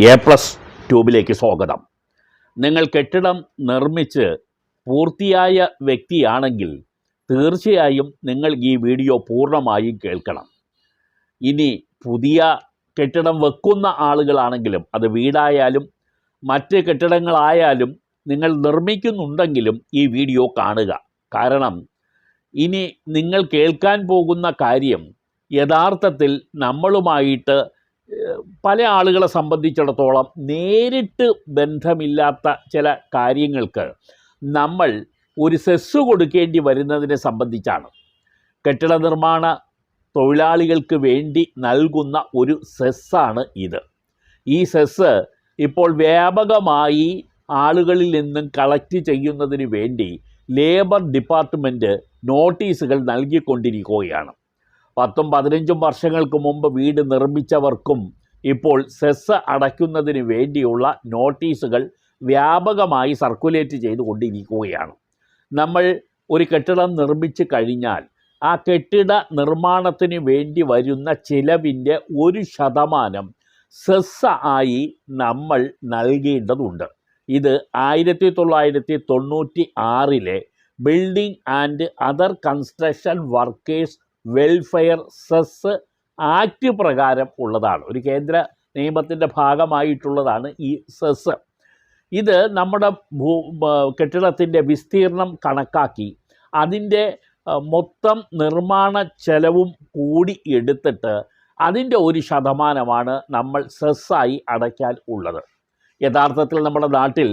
A plus ട്യൂബിലേക്ക് സ്വാഗതം. നിങ്ങൾ കെട്ടിടം നിർമ്മിച്ച് പൂർത്തിയായ വ്യക്തിയാണെങ്കിൽ തീർച്ചയായും നിങ്ങൾ ഈ വീഡിയോ പൂർണ്ണമായും കേൾക്കണം. ഇനി പുതിയ കെട്ടിടം വെക്കുന്ന ആളുകളാണെങ്കിലും അത് വീടായാലും മറ്റ് കെട്ടിടങ്ങളായാലും നിങ്ങൾ നിർമ്മിക്കുന്നുണ്ടെങ്കിലും ഈ വീഡിയോ കാണുക. കാരണം ഇനി നിങ്ങൾ കേൾക്കാൻ പോകുന്ന കാര്യം യഥാർത്ഥത്തിൽ നമ്മളുമായിട്ട് പല ആളുകളെ സംബന്ധിച്ചിടത്തോളം നേരിട്ട് ബന്ധമില്ലാത്ത ചില കാര്യങ്ങൾക്ക് നമ്മൾ ഒരു സെസ് കൊടുക്കേണ്ടി വരുന്നതിനെ സംബന്ധിച്ചാണ്. കെട്ടിട നിർമ്മാണ തൊഴിലാളികൾക്ക് വേണ്ടി നൽകുന്ന ഒരു സെസ്സാണ് ഇത്. ഈ സെസ് ഇപ്പോൾ വ്യാപകമായി ആളുകളിൽ നിന്നും കളക്ട് ചെയ്യുന്നതിന് വേണ്ടി ലേബർ ഡിപ്പാർട്ട്മെൻറ്റ് നോട്ടീസുകൾ നൽകിക്കൊണ്ടിരിക്കുകയാണ്. 10-15 വർഷങ്ങൾക്ക് മുമ്പ് വീട് നിർമ്മിച്ചവർക്കും ഇപ്പോൾ സെസ് അടയ്ക്കുന്നതിന് വേണ്ടിയുള്ള നോട്ടീസുകൾ വ്യാപകമായി സർക്കുലേറ്റ് ചെയ്തുകൊണ്ടിരിക്കുകയാണ്. നമ്മൾ ഒരു കെട്ടിടം നിർമ്മിച്ച് കഴിഞ്ഞാൽ ആ കെട്ടിട നിർമ്മാണത്തിന് വേണ്ടി വരുന്ന ചിലവിൻ്റെ 1% സെസ് ആയി നമ്മൾ നൽകേണ്ടതുണ്ട്. ഇത് 1996 building and other construction workers welfare cess act പ്രകാരം ഉള്ളതാണ്. ഒരു കേന്ദ്ര നിയമത്തിൻ്റെ ഭാഗമായിട്ടുള്ളതാണ് ഈ സെസ്. ഇത് നമ്മുടെ കെട്ടിടത്തിൻ്റെ വിസ്തീർണം കണക്കാക്കി അതിൻ്റെ മൊത്തം നിർമ്മാണ ചെലവും കൂടി എടുത്തിട്ട് അതിൻ്റെ 1% നമ്മൾ സെസ്സായി അടയ്ക്കാൻ ഉള്ളത്. യഥാർത്ഥത്തിൽ നമ്മുടെ നാട്ടിൽ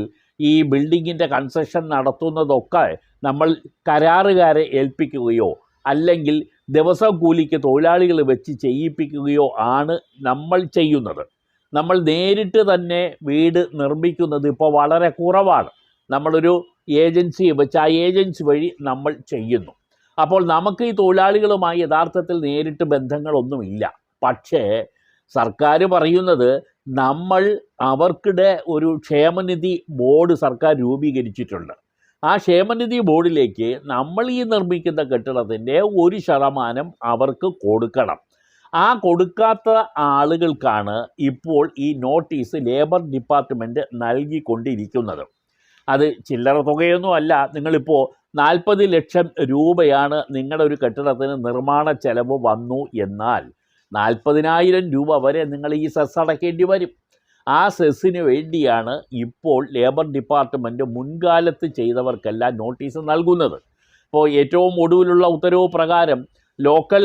ഈ ബിൽഡിങ്ങിൻ്റെ കൺസ്ട്രക്ഷൻ നടത്തുന്നതൊക്കെ നമ്മൾ കരാറുകാരെ ഏൽപ്പിക്കുകയോ അല്ലെങ്കിൽ ദിവസം കൂലിക്ക് തൊഴിലാളികൾ വെച്ച് ചെയ്യിപ്പിക്കുകയോ ആണ് നമ്മൾ ചെയ്യുന്നത്. നമ്മൾ നേരിട്ട് തന്നെ വീട് നിർമ്മിക്കുന്നത് ഇപ്പോൾ വളരെ കുറവാണ്. നമ്മളൊരു ഏജൻസിയെ വെച്ച് ആ ഏജൻസി വഴി നമ്മൾ ചെയ്യുന്നു. അപ്പോൾ നമുക്ക് ഈ തൊഴിലാളികളുമായി യഥാർത്ഥത്തിൽ നേരിട്ട് ബന്ധങ്ങളൊന്നുമില്ല. പക്ഷേ സർക്കാർ പറയുന്നത് നമ്മൾ അവർക്കിടെ ഒരു ക്ഷേമനിധി ബോർഡ് സർക്കാർ രൂപീകരിച്ചിട്ടുണ്ട്. ആ ക്ഷേമനിധി ബോർഡിലേക്ക് നമ്മൾ ഈ നിർമ്മിക്കുന്ന കെട്ടിടത്തിൻ്റെ 1% അവർക്ക് കൊടുക്കണം. ആ കൊടുക്കാത്ത ആളുകൾക്കാണ് ഇപ്പോൾ ഈ നോട്ടീസ് ലേബർ ഡിപ്പാർട്ട്മെൻറ്റ് നൽകിക്കൊണ്ടിരിക്കുന്നത്. അത് ചില്ലറ തുകയൊന്നും അല്ല. നിങ്ങളിപ്പോൾ 40 ലക്ഷം രൂപയാണ് നിങ്ങളുടെ ഒരു കെട്ടിടത്തിന് നിർമ്മാണ ചെലവ് വന്നു എന്നാൽ 40,000 രൂപ വരെ നിങ്ങൾ ഈ സെസ് അടയ്ക്കേണ്ടി വരും. ആ സെസ്സിന് വേണ്ടിയാണ് ഇപ്പോൾ ലേബർ ഡിപ്പാർട്ട്മെൻറ്റ് മുൻകാലത്ത് ചെയ്തവർക്കെല്ലാം നോട്ടീസ് നൽകുന്നത്. ഇപ്പോൾ ഏറ്റവും ഒടുവിലുള്ള ഉത്തരവ് പ്രകാരം ലോക്കൽ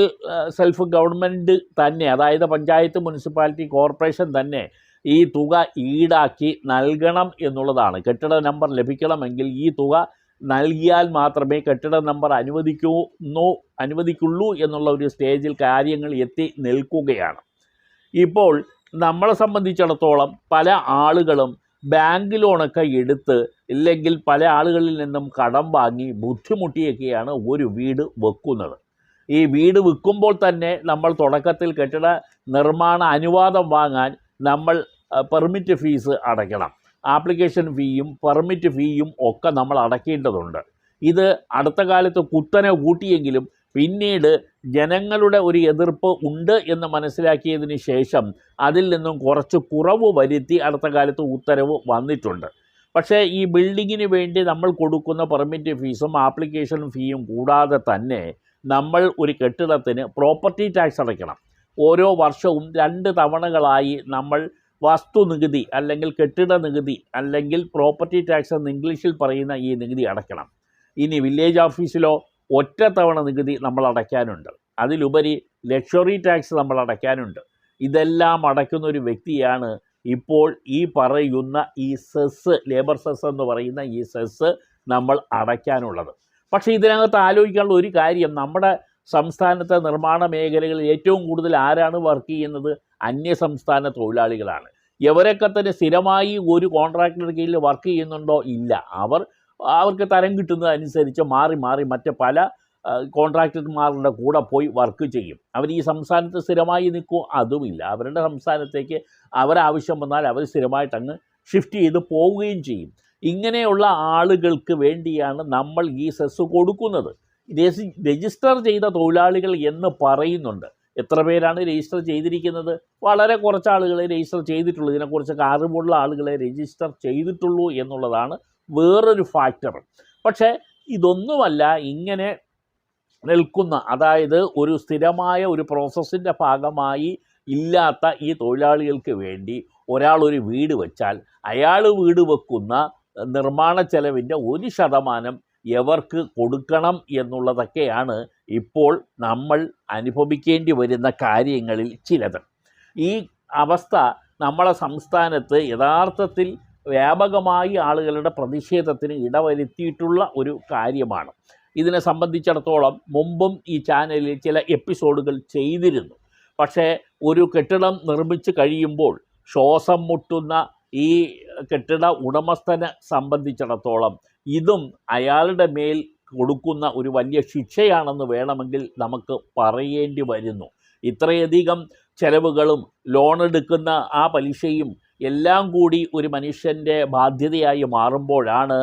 സെൽഫ് ഗവൺമെൻറ് തന്നെ, അതായത് പഞ്ചായത്ത്, മുനിസിപ്പാലിറ്റി, കോർപ്പറേഷൻ തന്നെ ഈ തുക ഈടാക്കി നൽകണം എന്നുള്ളതാണ്. കെട്ടിട നമ്പർ ലഭിക്കണമെങ്കിൽ ഈ തുക നൽകിയാൽ മാത്രമേ കെട്ടിട നമ്പർ അനുവദിക്കുള്ളൂ എന്നുള്ള ഒരു സ്റ്റേജിൽ കാര്യങ്ങൾ എത്തി നിൽക്കുകയാണ്. ഇപ്പോൾ നമ്മളെ സംബന്ധിച്ചിടത്തോളം പല ആളുകളും ബാങ്ക് ലോണൊക്കെ എടുത്ത് ഇല്ലെങ്കിൽ പല ആളുകളിൽ നിന്നും കടം വാങ്ങി ബുദ്ധിമുട്ടിയൊക്കെയാണ് ഒരു വീട് വെക്കുന്നത്. ഈ വീട് വിൽക്കുമ്പോൾ തന്നെ നമ്മൾ തുടക്കത്തിൽ കെട്ടിട നിർമ്മാണ അനുവാദം വാങ്ങാൻ നമ്മൾ പെർമിറ്റ് ഫീസ് അടയ്ക്കണം. ആപ്ലിക്കേഷൻ ഫീയും പെർമിറ്റ് ഫീയും ഒക്കെ നമ്മൾ അടയ്ക്കേണ്ടതുണ്ട്. ഇത് അടുത്ത കാലത്ത് കുത്തനെ കൂട്ടിയെങ്കിലും പിന്നീട് ജനങ്ങളുടെ ഒരു എതിർപ്പ് ഉണ്ട് എന്ന് മനസ്സിലാക്കിയതിന് ശേഷം അതിൽ നിന്നും കുറച്ച് കുറവ് വരുത്തി അടുത്ത കാലത്ത് ഉത്തരവ് വന്നിട്ടുണ്ട്. പക്ഷേ ഈ ബിൽഡിങ്ങിന് വേണ്ടി നമ്മൾ കൊടുക്കുന്ന പെർമിറ്റ് ഫീസും ആപ്ലിക്കേഷൻ ഫീയും കൂടാതെ തന്നെ നമ്മൾ ഒരു കെട്ടിടത്തിന് പ്രോപ്പർട്ടി ടാക്സ് അടയ്ക്കണം. ഓരോ വർഷവും 2 തവണകളായി നമ്മൾ വസ്തുനികുതി അല്ലെങ്കിൽ കെട്ടിട നികുതി അല്ലെങ്കിൽ പ്രോപ്പർട്ടി ടാക്സ് എന്ന് ഇംഗ്ലീഷിൽ പറയുന്ന ഈ നികുതി അടയ്ക്കണം. ഇനി വില്ലേജ് ഓഫീസിലോ ഒറ്റത്തവണ നികുതി നമ്മൾ അടയ്ക്കാനുണ്ട്. അതിലുപരി ലക്ഷറി ടാക്സ് നമ്മൾ അടയ്ക്കാനുണ്ട്. ഇതെല്ലാം അടയ്ക്കുന്ന ഒരു വ്യക്തിയാണ് ഇപ്പോൾ ഈ പറയുന്ന ഈ സെസ്, ലേബർ സെസ് എന്ന് പറയുന്ന ഈ സെസ് നമ്മൾ അടയ്ക്കാനുള്ളത്. പക്ഷേ ഇതിനകത്ത് ആലോചിക്കാനുള്ള ഒരു കാര്യം, നമ്മുടെ സംസ്ഥാനത്തെ നിർമ്മാണ മേഖലകളിൽ ഏറ്റവും കൂടുതൽ ആരാണ് വർക്ക് ചെയ്യുന്നത്? അന്യസംസ്ഥാന തൊഴിലാളികളാണ്. ഇവരൊക്കെ തന്നെ സ്ഥിരമായി ഒരു കോൺട്രാക്ടറുടെ കീഴിൽ വർക്ക് ചെയ്യുന്നുണ്ടോ? ഇല്ല. അവർക്ക് തരം കിട്ടുന്നതനുസരിച്ച് മാറി മാറി മറ്റ് പല കോൺട്രാക്ടർമാരുടെ കൂടെ പോയി വർക്ക് ചെയ്യും. അവർ ഈ സംസ്ഥാനത്ത് സ്ഥിരമായി നിൽക്കുമോ? അതുമില്ല. അവരുടെ സംസ്ഥാനത്തേക്ക് അവരാവശ്യം വന്നാൽ അവർ സ്ഥിരമായിട്ട് അങ്ങ് ഷിഫ്റ്റ് ചെയ്ത് പോവുകയും ചെയ്യും. ഇങ്ങനെയുള്ള ആളുകൾക്ക് വേണ്ടിയാണ് നമ്മൾ ഈ സെസ് കൊടുക്കുന്നത്. രജിസ്റ്റർ ചെയ്ത തൊഴിലാളികൾ എന്ന് പറയുന്നുണ്ട്. എത്ര പേരാണ് രജിസ്റ്റർ ചെയ്തിരിക്കുന്നത്? വളരെ കുറച്ച് ആളുകളെ രജിസ്റ്റർ ചെയ്തിട്ടുള്ളൂ. ഇതിനെക്കുറിച്ചൊക്കെ അറിവുള്ള ആളുകളെ രജിസ്റ്റർ ചെയ്തിട്ടുള്ളൂ എന്നുള്ളതാണ് വേറൊരു ഫാക്ടർ. പക്ഷേ ഇതൊന്നുമല്ല ഇങ്ങനെ നിൽക്കുന്ന, അതായത് ഒരു സ്ഥിരമായ ഒരു പ്രോസസ്സിൻ്റെ ഭാഗമായി ഇല്ലാത്ത ഈ തൊഴിലാളികൾക്ക് വേണ്ടി ഒരാൾ ഒരു വീട് വെച്ചാൽ അയാൾ വീട് വെക്കുന്ന നിർമ്മാണ ചെലവിൻ്റെ 1% എവർക്ക് കൊടുക്കണം എന്നുള്ളതൊക്കെയാണ് ഇപ്പോൾ നമ്മൾ അനുഭവിക്കേണ്ടി വരുന്ന കാര്യങ്ങളിൽ ചിലത്. ഈ അവസ്ഥ നമ്മളെ സംസ്ഥാനത്ത് യഥാർത്ഥത്തിൽ വ്യാപകമായി ആളുകളുടെ പ്രതിഷേധത്തിന് ഇടവരുത്തിയിട്ടുള്ള ഒരു കാര്യമാണ്. ഇതിനെ സംബന്ധിച്ചിടത്തോളം മുമ്പും ഈ ചാനലിൽ ചില എപ്പിസോഡുകൾ ചെയ്തിരുന്നു. പക്ഷേ ഒരു കെട്ടിടം നിർമ്മിച്ച് കഴിയുമ്പോൾ ശ്വാസം മുട്ടുന്ന ഈ കെട്ടിട ഉടമസ്ഥനെ സംബന്ധിച്ചിടത്തോളം ഇതും അയാളുടെ മേൽ കൊടുക്കുന്ന ഒരു വലിയ ശിക്ഷയാണെന്ന് വേണമെങ്കിൽ നമുക്ക് പറയേണ്ടി വരുന്നു. ഇത്രയധികം ചെലവുകളും ലോൺ എടുക്കുന്ന ആ പലിശയും എല്ലാം കൂടി ഒരു മനുഷ്യൻ്റെ ബാധ്യതയായി മാറുമ്പോഴാണ്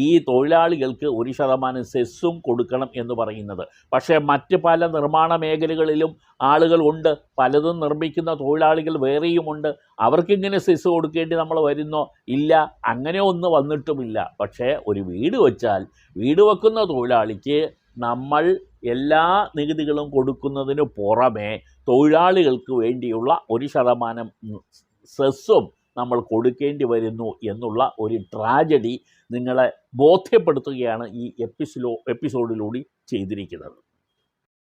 ഈ തൊഴിലാളികൾക്ക് 1% സെസ്സും കൊടുക്കണം എന്ന് പറയുന്നത്. പക്ഷേ മറ്റ് പല നിർമ്മാണ മേഖലകളിലും ആളുകൾ ഉണ്ട്, പലതും നിർമ്മിക്കുന്ന തൊഴിലാളികൾ വേറെയുമുണ്ട്. അവർക്കിങ്ങനെ സെസ് കൊടുക്കേണ്ടി നമ്മൾ വരുന്നോ? ഇല്ല, അങ്ങനെ ഒന്നും വന്നിട്ടുമില്ല. പക്ഷേ ഒരു വീട് വെച്ചാൽ വീട് വെക്കുന്ന തൊഴിലാളിക്ക് നമ്മൾ എല്ലാ നികുതികളും കൊടുക്കുന്നതിന് പുറമെ തൊഴിലാളികൾക്ക് വേണ്ടിയുള്ള 1% സെസ്സും നമ്മൾ കൊടുക്കേണ്ടി വരുന്നു എന്നുള്ള ഒരു ട്രാജഡി നിങ്ങളെ ബോധ്യപ്പെടുത്തുകയാണ് ഈ എപ്പിസോഡിലൂടെ ചെയ്തിരിക്കുന്നത്.